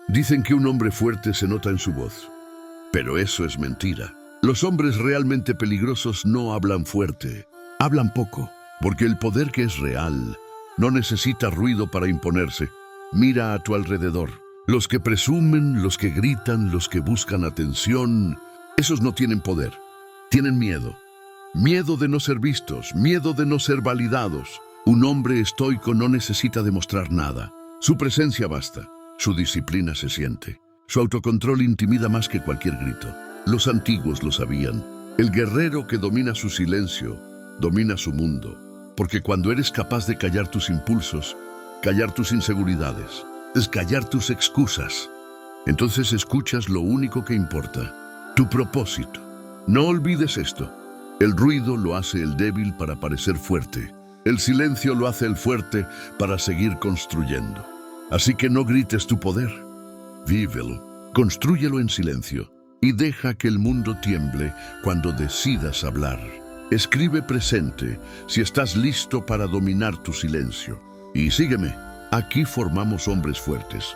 Dicen que un hombre fuerte se nota en su voz, pero eso es mentira. Los hombres realmente peligrosos no hablan fuerte, hablan poco, porque el poder que es real no necesita ruido para imponerse. Mira a tu alrededor. Los que presumen, los que gritan, los que buscan atención, esos no tienen poder, tienen miedo. Miedo de no ser vistos, miedo de no ser validados. Un hombre estoico no necesita demostrar nada. Su presencia basta. Su disciplina se siente. Su autocontrol intimida más que cualquier grito. Los antiguos lo sabían. El guerrero que domina su silencio, domina su mundo. Porque cuando eres capaz de callar tus impulsos, callar tus inseguridades, es callar tus excusas, entonces escuchas lo único que importa, tu propósito. No olvides esto. El ruido lo hace el débil para parecer fuerte. El silencio lo hace el fuerte para seguir construyendo. Así que no grites tu poder. Vívelo, constrúyelo en silencio y deja que el mundo tiemble cuando decidas hablar. Escribe presente si estás listo para dominar tu silencio. Y sígueme, aquí formamos hombres fuertes.